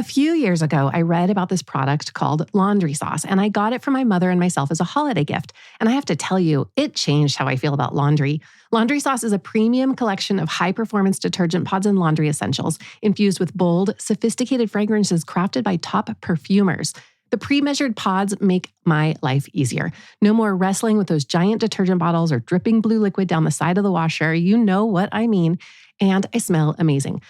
A few years ago, I read about this product called laundry sauce, and I got it for my mother and myself as a holiday gift. And I have to tell you, it changed how I feel about laundry. Laundry sauce is a premium collection of high-performance detergent pods and laundry essentials, infused with bold, sophisticated fragrances crafted by top perfumers. The pre-measured pods make my life easier. No more wrestling with those giant detergent bottles or dripping blue liquid down the side of the washer. You know what I mean. And I smell amazing.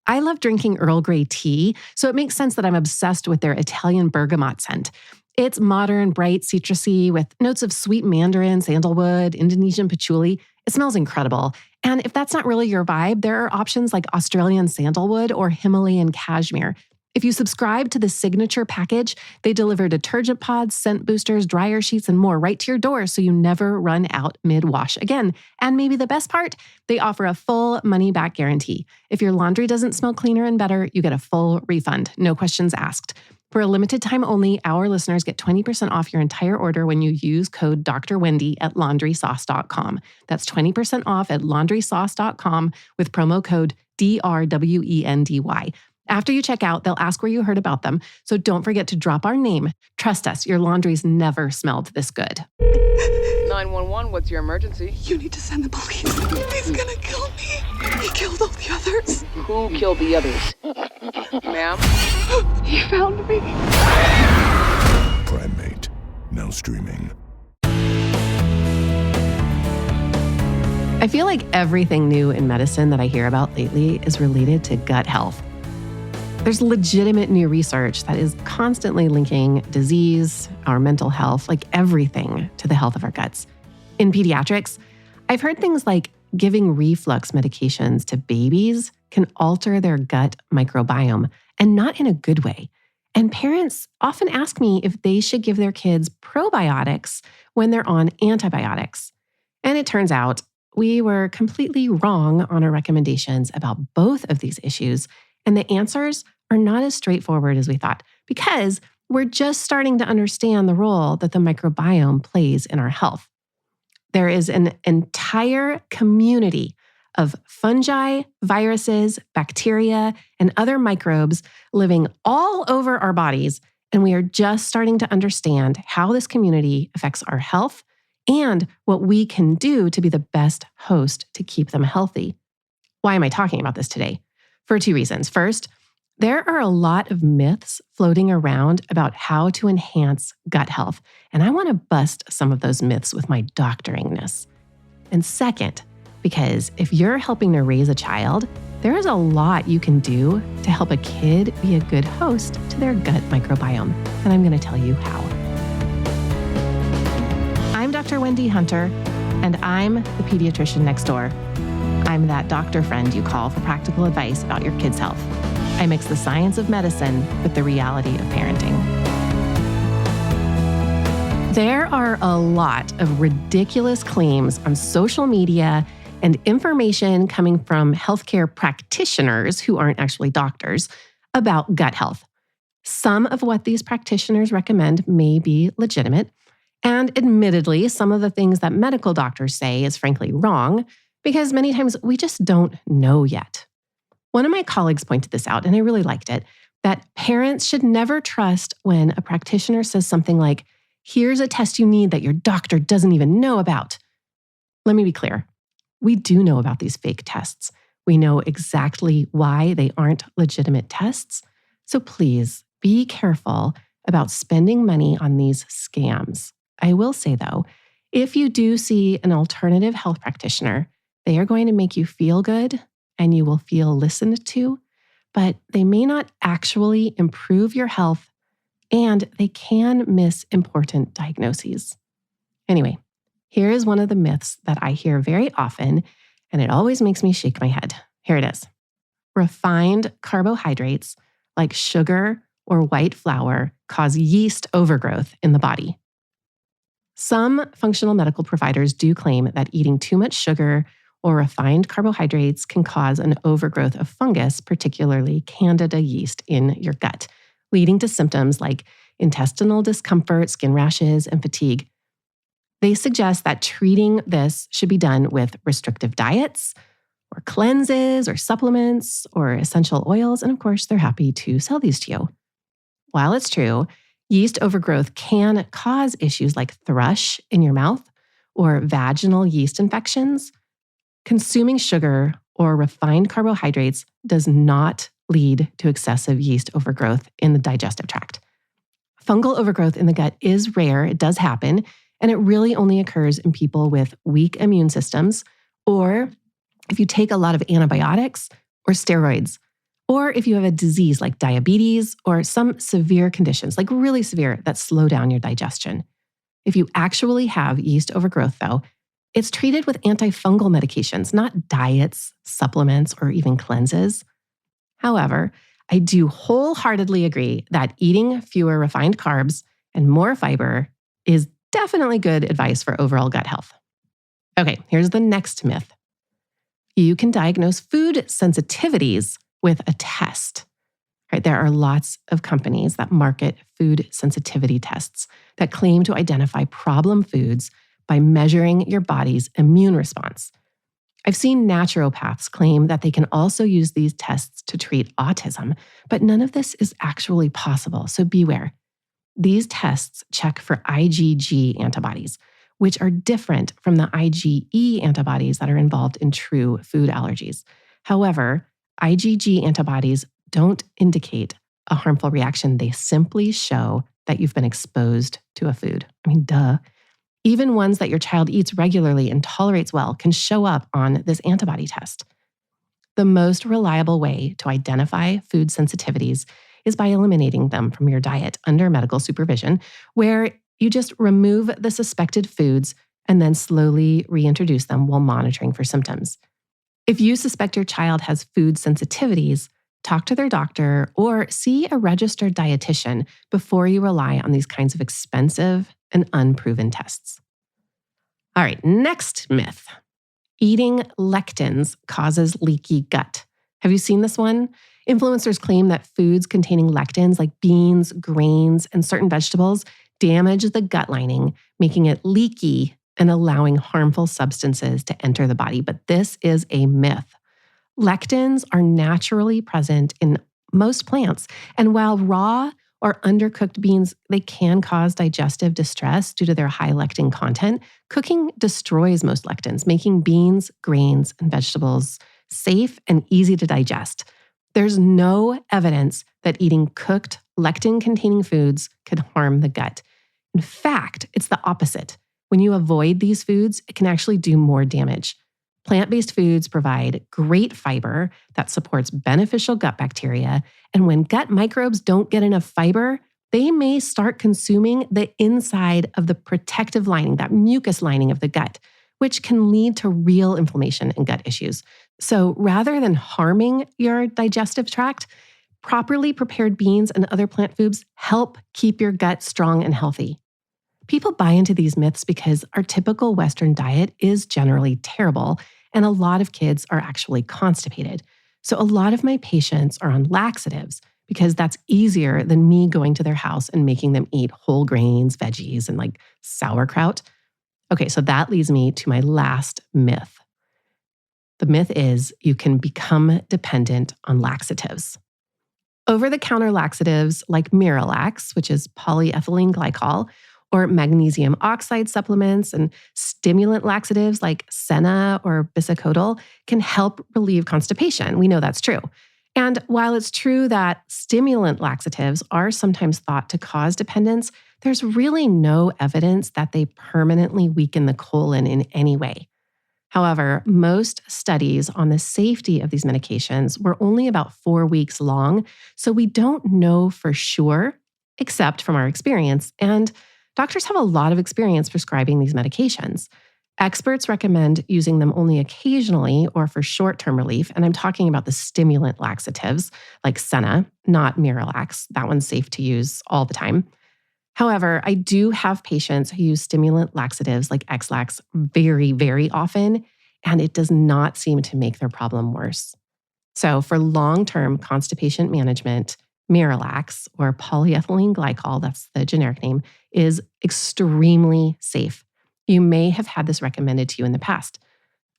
I love drinking Earl Grey tea, so it makes sense that I'm obsessed with their Italian bergamot scent. It's modern, bright, citrusy with notes of sweet mandarin, sandalwood, Indonesian patchouli. It smells incredible. And if that's not really your vibe, there are options like Australian sandalwood or Himalayan cashmere. If you subscribe to the signature package, they deliver detergent pods, scent boosters, dryer sheets, and more right to your door so you never run out mid-wash again. And maybe the best part, they offer a full money-back guarantee. If your laundry doesn't smell cleaner and better, you get a full refund, no questions asked. For a limited time only, our listeners get 20% off your entire order when you use code Dr. Wendy at laundrysauce.com. That's 20% off at laundrysauce.com with promo code DRWENDY. After you check out, they'll ask where you heard about them, so don't forget to drop our name. Trust us, your laundry's never smelled this good. 911, what's your emergency? You need to send the police. He's gonna kill me. He killed all the others. Who killed the others? Ma'am? He found me. Primate, now streaming. I feel like everything new in medicine that I hear about lately is related to gut health. There's legitimate new research that is constantly linking disease, our mental health, like everything, to the health of our guts. In pediatrics, I've heard things like giving reflux medications to babies can alter their gut microbiome, and not in a good way. And parents often ask me if they should give their kids probiotics when they're on antibiotics. And it turns out we were completely wrong on our recommendations about both of these issues. And the answers are not as straightforward as we thought, because we're just starting to understand the role that the microbiome plays in our health. There is an entire community of fungi, viruses, bacteria, and other microbes living all over our bodies, and we are just starting to understand how this community affects our health and what we can do to be the best host to keep them healthy. Why am I talking about this today? For two reasons. First, there are a lot of myths floating around about how to enhance gut health, and I want to bust some of those myths with my doctoringness. And second, because if you're helping to raise a child, there is a lot you can do to help a kid be a good host to their gut microbiome, and I'm going to tell you how. I'm Dr. Wendy Hunter, and I'm the pediatrician next door. I'm that doctor friend you call for practical advice about your kid's health. I mix the science of medicine with the reality of parenting. There are a lot of ridiculous claims on social media and information coming from healthcare practitioners who aren't actually doctors about gut health. Some of what these practitioners recommend may be legitimate, and admittedly, some of the things that medical doctors say is frankly wrong, because many times we just don't know yet. One of my colleagues pointed this out, and I really liked it, that parents should never trust when a practitioner says something like, "Here's a test you need that your doctor doesn't even know about." Let me be clear. We do know about these fake tests. We know exactly why they aren't legitimate tests. So please be careful about spending money on these scams. I will say though, if you do see an alternative health practitioner, they are going to make you feel good and you will feel listened to, but they may not actually improve your health and they can miss important diagnoses. Anyway, here is one of the myths that I hear very often, and it always makes me shake my head. Here it is. Refined carbohydrates like sugar or white flour cause yeast overgrowth in the body. Some functional medical providers do claim that eating too much sugar or refined carbohydrates can cause an overgrowth of fungus, particularly Candida yeast, in your gut, leading to symptoms like intestinal discomfort, skin rashes, and fatigue. They suggest that treating this should be done with restrictive diets, or cleanses or supplements or essential oils. And of course, they're happy to sell these to you. While it's true, yeast overgrowth can cause issues like thrush in your mouth or vaginal yeast infections, consuming sugar or refined carbohydrates does not lead to excessive yeast overgrowth in the digestive tract. Fungal overgrowth in the gut is rare, it does happen, and it really only occurs in people with weak immune systems, or if you take a lot of antibiotics or steroids, or if you have a disease like diabetes or some severe conditions, like really severe, that slow down your digestion. If you actually have yeast overgrowth, though, it's treated with antifungal medications, not diets, supplements, or even cleanses. However, I do wholeheartedly agree that eating fewer refined carbs and more fiber is definitely good advice for overall gut health. Okay, here's the next myth. You can diagnose food sensitivities with a test. Right? There are lots of companies that market food sensitivity tests that claim to identify problem foods by measuring your body's immune response. I've seen naturopaths claim that they can also use these tests to treat autism, but none of this is actually possible, so beware. These tests check for IgG antibodies, which are different from the IgE antibodies that are involved in true food allergies. However, IgG antibodies don't indicate a harmful reaction. They simply show that you've been exposed to a food. I mean, duh. Even ones that your child eats regularly and tolerates well can show up on this antibody test. The most reliable way to identify food sensitivities is by eliminating them from your diet under medical supervision, where you just remove the suspected foods and then slowly reintroduce them while monitoring for symptoms. If you suspect your child has food sensitivities, talk to their doctor or see a registered dietitian before you rely on these kinds of expensive and unproven tests. All right, next myth. Eating lectins causes leaky gut. Have you seen this one? Influencers claim that foods containing lectins like beans, grains, and certain vegetables damage the gut lining, making it leaky and allowing harmful substances to enter the body. But this is a myth. Lectins are naturally present in most plants, and while raw or undercooked beans, they can cause digestive distress due to their high lectin content, cooking destroys most lectins, making beans, grains, and vegetables safe and easy to digest. There's no evidence that eating cooked lectin-containing foods could harm the gut. In fact, it's the opposite. When you avoid these foods, it can actually do more damage. Plant-based foods provide great fiber that supports beneficial gut bacteria, and when gut microbes don't get enough fiber, they may start consuming the inside of the protective lining, that mucus lining of the gut, which can lead to real inflammation and gut issues. So rather than harming your digestive tract, properly prepared beans and other plant foods help keep your gut strong and healthy. People buy into these myths because our typical Western diet is generally terrible, and a lot of kids are actually constipated. So a lot of my patients are on laxatives because that's easier than me going to their house and making them eat whole grains, veggies, and like sauerkraut. Okay, so that leads me to my last myth. The myth is you can become dependent on laxatives. Over-the-counter laxatives like Miralax, which is polyethylene glycol, or magnesium oxide supplements and stimulant laxatives like Senna or Bisacodyl can help relieve constipation. We know that's true. And while it's true that stimulant laxatives are sometimes thought to cause dependence, there's really no evidence that they permanently weaken the colon in any way. However, most studies on the safety of these medications were only about 4 weeks long, so we don't know for sure, except from our experience. And doctors have a lot of experience prescribing these medications. Experts recommend using them only occasionally or for short-term relief, and I'm talking about the stimulant laxatives like Senna, not Miralax. That one's safe to use all the time. However, I do have patients who use stimulant laxatives like X-Lax very, very often, and it does not seem to make their problem worse. So for long-term constipation management, Miralax, or polyethylene glycol, that's the generic name, is extremely safe. You may have had this recommended to you in the past.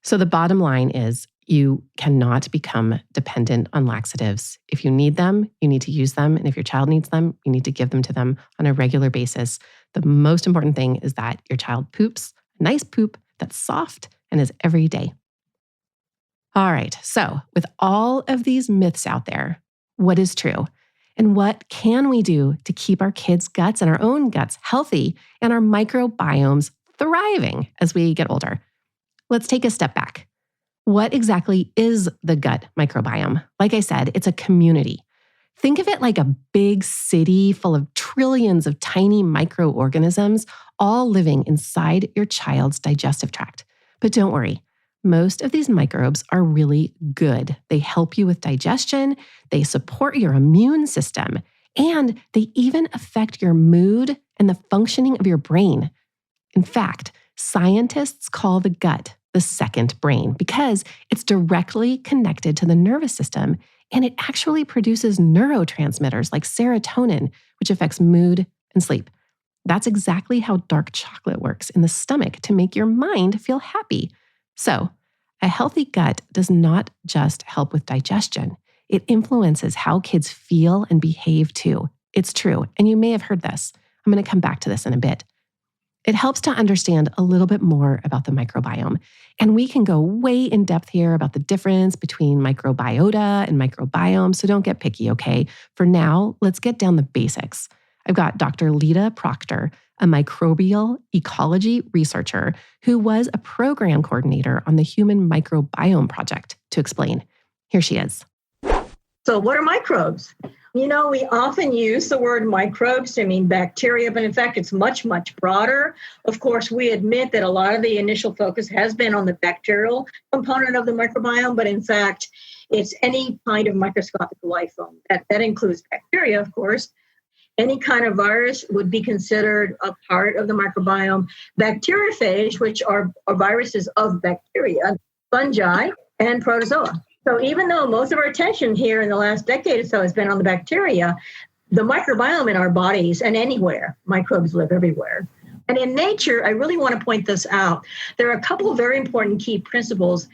So the bottom line is You cannot become dependent on laxatives. If you need them, you need to use them. And if your child needs them, you need to give them to them on a regular basis. The most important thing is that your child poops a nice poop that's soft and is every day. All right, so with all of these myths out there, what is true? And what can we do to keep our kids' guts and our own guts healthy and our microbiomes thriving as we get older? Let's take a step back. What exactly is the gut microbiome? Like I said, it's a community. Think of it like a big city full of trillions of tiny microorganisms all living inside your child's digestive tract. But don't worry, most of these microbes are really good. They help you with digestion, they support your immune system, and they even affect your mood and the functioning of your brain. In fact, scientists call the gut the second brain because it's directly connected to the nervous system and it actually produces neurotransmitters like serotonin, which affects mood and sleep. That's exactly how dark chocolate works in the stomach to make your mind feel happy. So, a healthy gut does not just help with digestion. It influences how kids feel and behave too. It's true, and you may have heard this. I'm going to come back to this in a bit. It helps to understand a little bit more about the microbiome. And we can go way in depth here about the difference between microbiota and microbiome, so don't get picky, okay? For now, let's get down the basics. I've got Dr. Lita Proctor, a microbial ecology researcher who was a program coordinator on the Human Microbiome Project, to explain. Here she is. So what are microbes? We often use the word microbes to mean bacteria, but in fact, it's much, much broader. Of course, we admit that a lot of the initial focus has been on the bacterial component of the microbiome, but in fact, it's any kind of microscopic life form. That includes bacteria, of course. Any kind of virus would be considered a part of the microbiome. Bacteriophage, which are viruses of bacteria, fungi, and protozoa. So even though most of our attention here in the last decade or so has been on the bacteria, the microbiome in our bodies and anywhere, microbes live everywhere. And in nature, I really want to point this out. There are a couple of very important key principles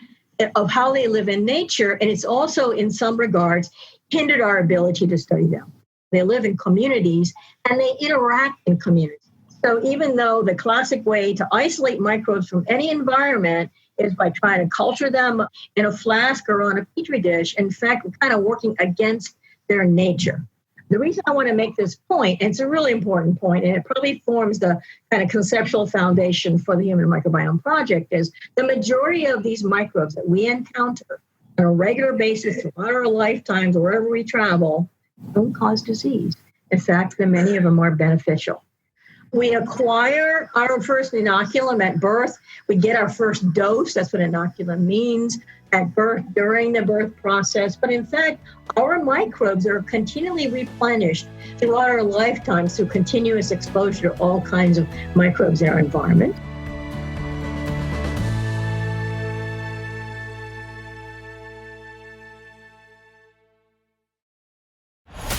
of how they live in nature, and it's also, in some regards, hindered our ability to study them. They live in communities, and they interact in communities. So even though the classic way to isolate microbes from any environment is by trying to culture them in a flask or on a petri dish, in fact, we're kind of working against their nature. The reason I want to make this point, and it's a really important point, and it probably forms the kind of conceptual foundation for the Human Microbiome Project, is the majority of these microbes that we encounter on a regular basis throughout our lifetimes, wherever we travel, don't cause disease. In fact, many of them are beneficial. We acquire our first inoculum at birth. We get our first dose. That's what inoculum means at birth, during the birth process. But in fact, our microbes are continually replenished throughout our lifetimes through continuous exposure to all kinds of microbes in our environment.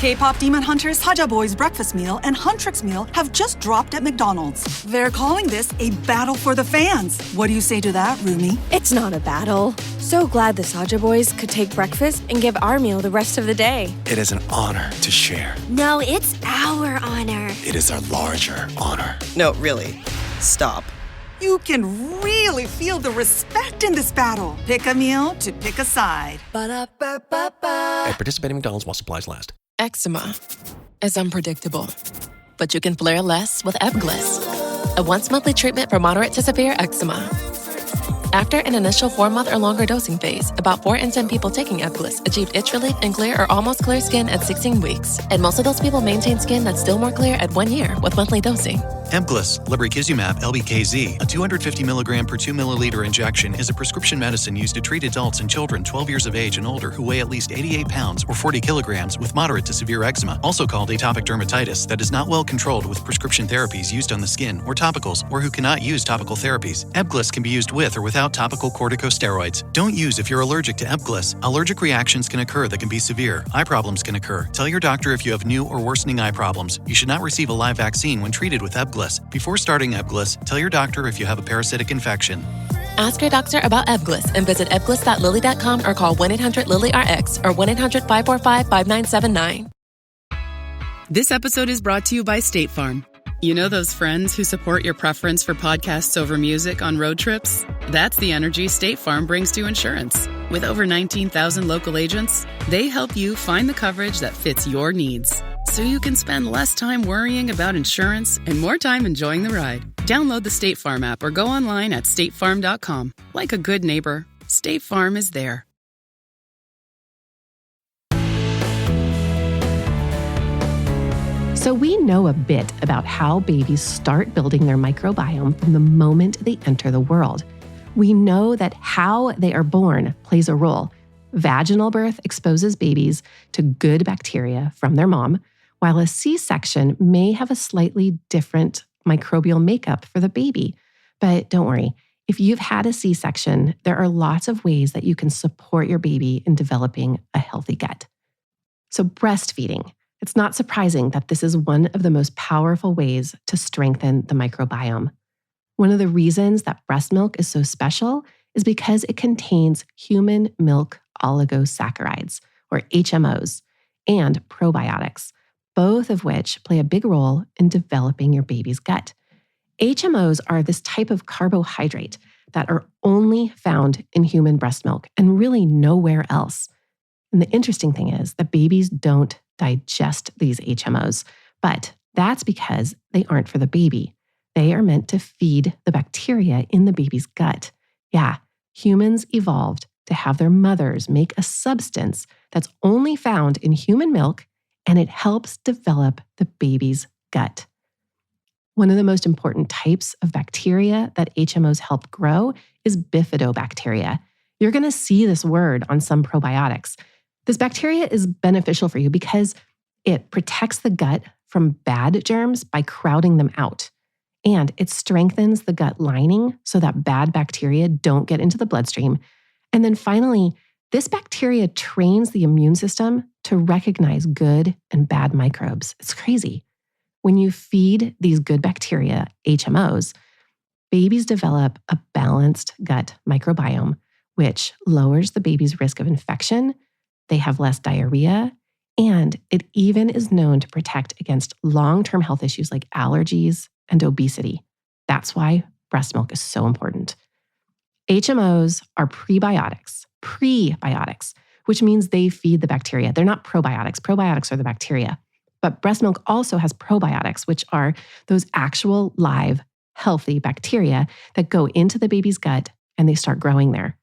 K-pop demon hunters Haja Boy's breakfast meal and Huntrix meal have just dropped at McDonald's. They're calling this a battle for the fans. What do you say to that, Rumi? It's not a battle. So glad the Saja Boys could take breakfast and give our meal the rest of the day. It is an honor to share. No, it's our honor. It is our larger honor. No, really. Stop. You can really feel the respect in this battle. Pick a meal to pick a side. Ba-da-ba-ba-ba. At participating McDonald's while supplies last. Eczema is unpredictable, but you can flare less with Ebglyss, a once-monthly treatment for moderate to severe eczema. After an initial 4-month or longer dosing phase, about 4 in 10 people taking Ebglyss achieved itch relief and clear or almost clear skin at 16 weeks. And most of those people maintain skin that's still more clear at 1 year with monthly dosing. Ebglyss, lebrikizumab LBKZ, a 250 milligram per 2 milliliter injection, is a prescription medicine used to treat adults and children 12 years of age and older who weigh at least 88 pounds or 40 kilograms with moderate to severe eczema, also called atopic dermatitis, that is not well controlled with prescription therapies used on the skin or topicals, or who cannot use topical therapies. Ebglyss can be used with or without topical corticosteroids. Don't use if you're allergic to Ebglyss. Allergic reactions can occur that can be severe. Eye problems can occur. Tell your doctor if you have new or worsening eye problems. You should not receive a live vaccine when treated with Ebglyss. Before starting Ebglyss, tell your doctor if you have a parasitic infection. Ask your doctor about Ebglyss and visit ebglyss.lilly.com or call 1-800-LILY-RX or 1-800-545-5979. This episode is brought to you by State Farm. You know those friends who support your preference for podcasts over music on road trips? That's the energy State Farm brings to insurance. With over 19,000 local agents, they help you find the coverage that fits your needs, so you can spend less time worrying about insurance and more time enjoying the ride. Download the State Farm app or go online at statefarm.com. Like a good neighbor, State Farm is there. So we know a bit about how babies start building their microbiome from the moment they enter the world. We know that how they are born plays a role. Vaginal birth exposes babies to good bacteria from their mom, while a C-section may have a slightly different microbial makeup for the baby. But don't worry, if you've had a C-section, there are lots of ways that you can support your baby in developing a healthy gut. So breastfeeding. It's not surprising that this is one of the most powerful ways to strengthen the microbiome. One of the reasons that breast milk is so special is because it contains human milk oligosaccharides, or HMOs, and probiotics, both of which play a big role in developing your baby's gut. HMOs are this type of carbohydrate that are only found in human breast milk and really nowhere else. And the interesting thing is that babies don't digest these HMOs, but that's because they aren't for the baby. They are meant to feed the bacteria in the baby's gut. Yeah, humans evolved to have their mothers make a substance that's only found in human milk, and it helps develop the baby's gut. One of the most important types of bacteria that HMOs help grow is bifidobacteria. You're going to see this word on some probiotics. This bacteria is beneficial for you because it protects the gut from bad germs by crowding them out. And it strengthens the gut lining so that bad bacteria don't get into the bloodstream. And then finally, this bacteria trains the immune system to recognize good and bad microbes. It's crazy. When you feed these good bacteria, HMOs, babies develop a balanced gut microbiome, which lowers the baby's risk of infection. They have less diarrhea, and it even is known to protect against long-term health issues like allergies and obesity. That's why breast milk is so important. HMOs are prebiotics, which means they feed the bacteria. They're not probiotics. Probiotics are the bacteria. But breast milk also has probiotics, which are those actual live, healthy bacteria that go into the baby's gut and they start growing there.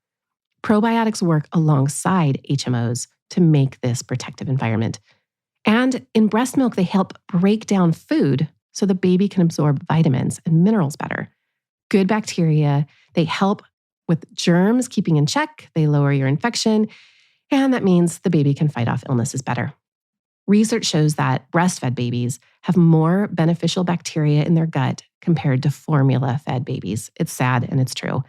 Probiotics work alongside HMOs to make this protective environment. And in breast milk, they help break down food so the baby can absorb vitamins and minerals better. Good bacteria, they help with germs keeping in check, they lower your infection, and that means the baby can fight off illnesses better. Research shows that breastfed babies have more beneficial bacteria in their gut compared to formula-fed babies. It's sad and it's true.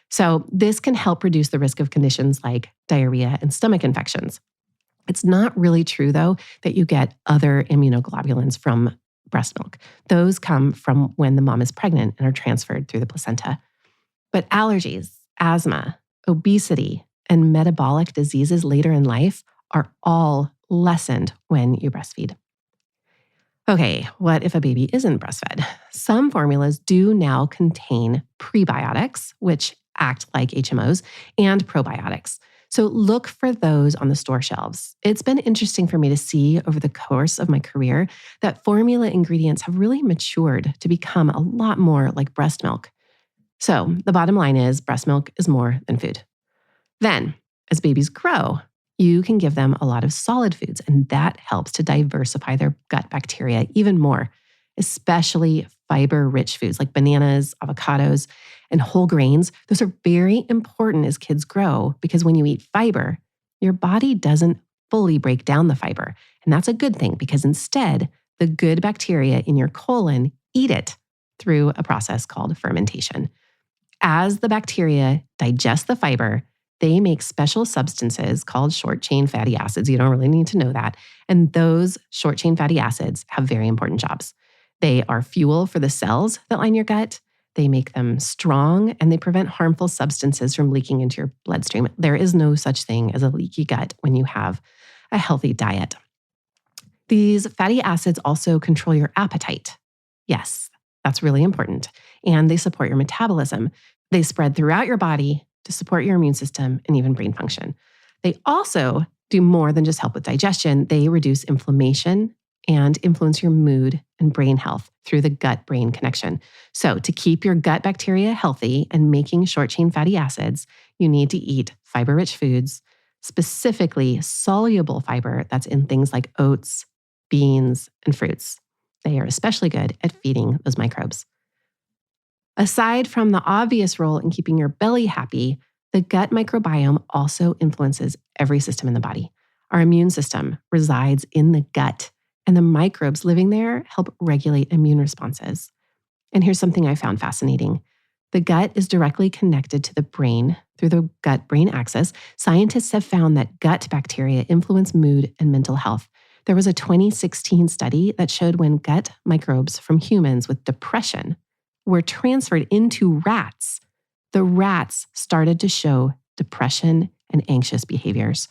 So this can help reduce the risk of conditions like diarrhea and stomach infections. It's not really true, though, that you get other immunoglobulins from breast milk. Those come from when the mom is pregnant and are transferred through the placenta. But allergies, asthma, obesity, and metabolic diseases later in life are all lessened when you breastfeed. Okay, what if a baby isn't breastfed? Some formulas do now contain prebiotics, which act like HMOs, and probiotics. So look for those on the store shelves. It's been interesting for me to see over the course of my career that formula ingredients have really matured to become a lot more like breast milk. So the bottom line is breast milk is more than food. Then, as babies grow, you can give them a lot of solid foods, and that helps to diversify their gut bacteria even more, especially fiber-rich foods like bananas, avocados, and whole grains. Those are very important as kids grow because when you eat fiber, your body doesn't fully break down the fiber. And that's a good thing because instead, the good bacteria in your colon eat it through a process called fermentation. As the bacteria digest the fiber, they make special substances called short-chain fatty acids. You don't really need to know that. And those short-chain fatty acids have very important jobs. They are fuel for the cells that line your gut. they make them strong, and they prevent harmful substances from leaking into your bloodstream. There is no such thing as a leaky gut when you have a healthy diet. These fatty acids also control your appetite. Yes, that's really important. And they support your metabolism. They spread throughout your body to support your immune system and even brain function. They also do more than just help with digestion. They reduce inflammation and influence your mood and brain health through the gut-brain connection. So to keep your gut bacteria healthy and making short-chain fatty acids, you need to eat fiber-rich foods, specifically soluble fiber that's in things like oats, beans, and fruits. They are especially good at feeding those microbes. Aside from the obvious role in keeping your belly happy, the gut microbiome also influences every system in the body. Our immune system resides in the gut, and the microbes living there help regulate immune responses. And here's something I found fascinating. The gut is directly connected to the brain through the gut-brain axis. Scientists have found that gut bacteria influence mood and mental health. There was a 2016 study that showed when gut microbes from humans with depression were transferred into rats, the rats started to show depression and anxious behaviors.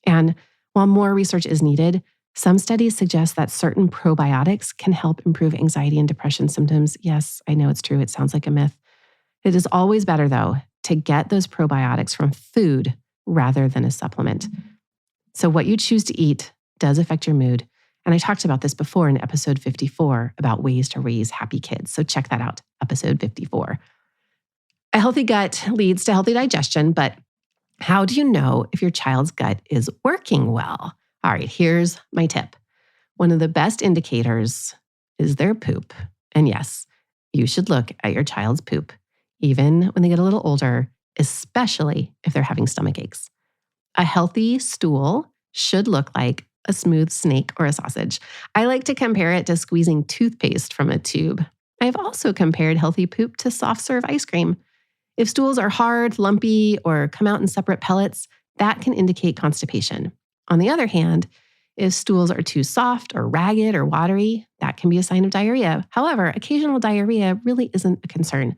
And while more research is needed, some studies suggest that certain probiotics can help improve anxiety and depression symptoms. Yes, I know it's true. It sounds like a myth. It is always better, though, to get those probiotics from food rather than a supplement. So what you choose to eat does affect your mood. And I talked about this before in episode 54 about ways to raise happy kids. So check that out, episode 54. A healthy gut leads to healthy digestion, but how do you know if your child's gut is working well? All right, here's my tip. One of the best indicators is their poop. And yes, you should look at your child's poop, even when they get a little older, especially if they're having stomach aches. A healthy stool should look like a smooth snake or a sausage. I like to compare it to squeezing toothpaste from a tube. I've also compared healthy poop to soft serve ice cream. If stools are hard, lumpy, or come out in separate pellets, that can indicate constipation. On the other hand, if stools are too soft or ragged or watery, that can be a sign of diarrhea. However, occasional diarrhea really isn't a concern.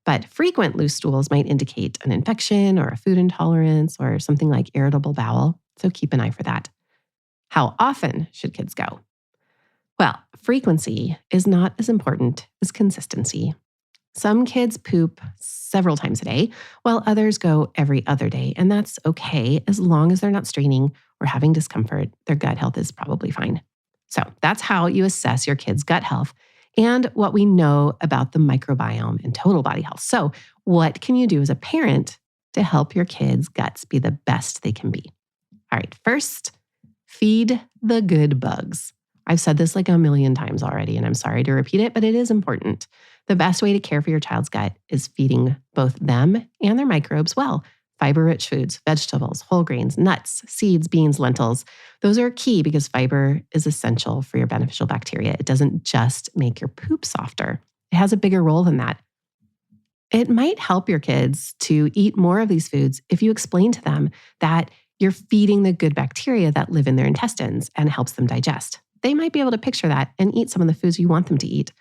But frequent loose stools might indicate an infection or a food intolerance or something like irritable bowel. So keep an eye for that. How often should kids go? Well, frequency is not as important as consistency. Some kids poop several times a day, while others go every other day. And that's okay as long as they're not straining or having discomfort. Their gut health is probably fine. So that's how you assess your kid's gut health and what we know about the microbiome and total body health. So what can you do as a parent to help your kids' guts be the best they can be? All right, first, feed the good bugs. I've said this like a million times already, and I'm sorry to repeat it, but it is important. The best way to care for your child's gut is feeding both them and their microbes well. Fiber-rich foods, vegetables, whole grains, nuts, seeds, beans, lentils. Those are key because fiber is essential for your beneficial bacteria. It doesn't just make your poop softer. It has a bigger role than that. It might help your kids to eat more of these foods if you explain to them that you're feeding the good bacteria that live in their intestines and helps them digest. They might be able to picture that and eat some of the foods you want them to eat.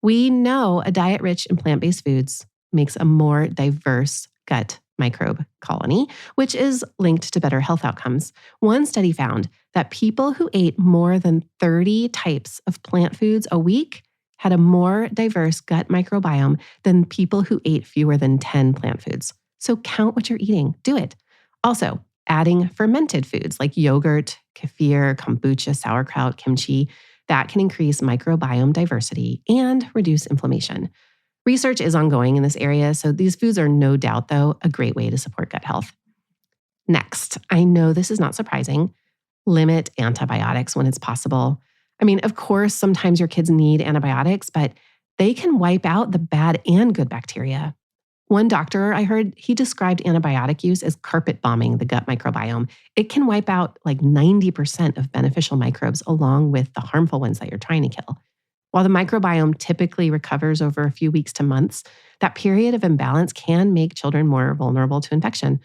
We know a diet rich in plant-based foods makes a more diverse gut microbe colony, which is linked to better health outcomes. One study found that people who ate more than 30 types of plant foods a week had a more diverse gut microbiome than people who ate fewer than 10 plant foods. So count what you're eating. Do it. Also, adding fermented foods like yogurt, kefir, kombucha, sauerkraut, kimchi, that can increase microbiome diversity and reduce inflammation. Research is ongoing in this area, so these foods are no doubt, though, a great way to support gut health. Next, I know this is not surprising, limit antibiotics when it's possible. I mean, of course, sometimes your kids need antibiotics, but they can wipe out the bad and good bacteria. One doctor I heard, he described antibiotic use as carpet bombing the gut microbiome. It can wipe out like 90% of beneficial microbes along with the harmful ones that you're trying to kill. While the microbiome typically recovers over a few weeks to months, that period of imbalance can make children more vulnerable to infection.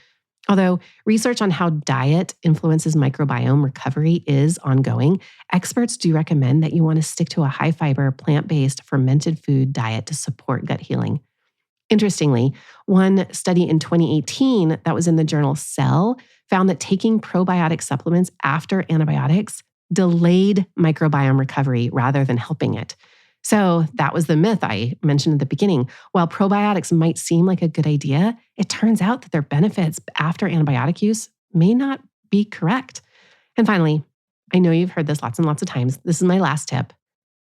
Although research on how diet influences microbiome recovery is ongoing, experts do recommend that you want to stick to a high-fiber, plant-based, fermented food diet to support gut healing. Interestingly, one study in 2018 that was in the journal Cell found that taking probiotic supplements after antibiotics delayed microbiome recovery rather than helping it. So that was the myth I mentioned at the beginning. While probiotics might seem like a good idea, it turns out that their benefits after antibiotic use may not be correct. And finally, I know you've heard this lots and lots of times. This is my last tip.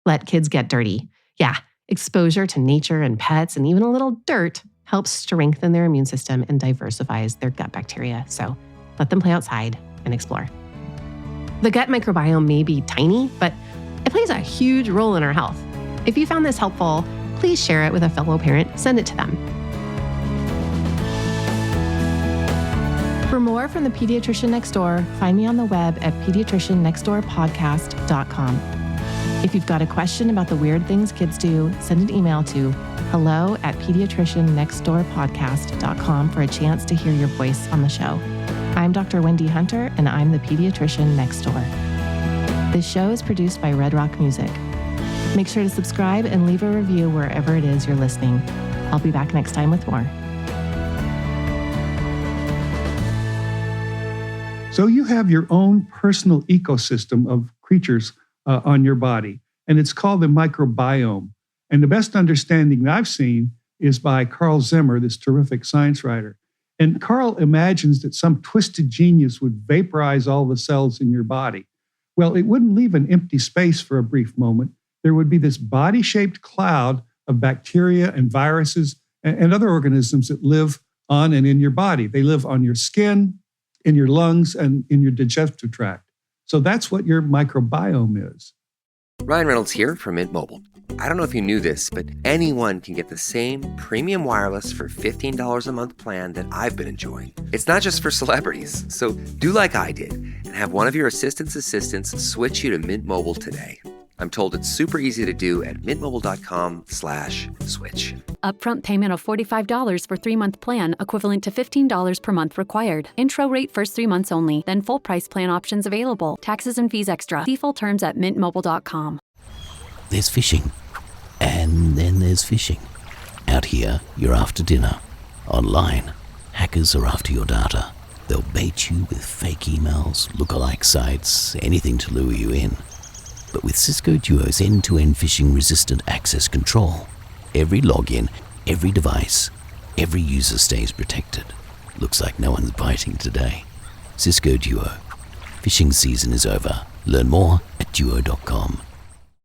Let kids get dirty. Yeah, exposure to nature and pets and even a little dirt helps strengthen their immune system and diversifies their gut bacteria. So let them play outside and explore. The gut microbiome may be tiny, but it plays a huge role in our health. If you found this helpful, please share it with a fellow parent. Send it to them. For more from the Pediatrician Next Door, find me on the web at pediatriciannextdoorpodcast.com. If you've got a question about the weird things kids do, send an email to hello@pediatriciannextdoorpodcast.com for a chance to hear your voice on the show. I'm Dr. Wendy Hunter, and I'm the Pediatrician Next Door. This show is produced by Red Rock Music. Make sure to subscribe and leave a review wherever it is you're listening. I'll be back next time with more. So you have your own personal ecosystem of creatures on your body, and it's called the microbiome. And the best understanding that I've seen is by Carl Zimmer, this terrific science writer. And Carl imagines that some twisted genius would vaporize all the cells in your body. Well, it wouldn't leave an empty space for a brief moment. There would be this body-shaped cloud of bacteria and viruses and other organisms that live on and in your body. They live on your skin, in your lungs, and in your digestive tract. So that's what your microbiome is. Ryan Reynolds here from Mint Mobile. I don't know if you knew this, but anyone can get the same premium wireless for $15 a month plan that I've been enjoying. It's not just for celebrities. So do like I did and have one of your assistants switch you to Mint Mobile today. I'm told it's super easy to do at mintmobile.com/switch. Upfront payment of $45 for 3-month plan, equivalent to $15 per month required. Intro rate first 3 months only, then full price plan options available. Taxes and fees extra. See full terms at mintmobile.com. There's fishing. And then there's fishing. Out here, you're after dinner. Online, hackers are after your data. They'll bait you with fake emails, lookalike sites, anything to lure you in. But with Cisco Duo's end-to-end phishing-resistant access control, every login, every device, every user stays protected. Looks like no one's biting today. Cisco Duo. Phishing season is over. Learn more at duo.com.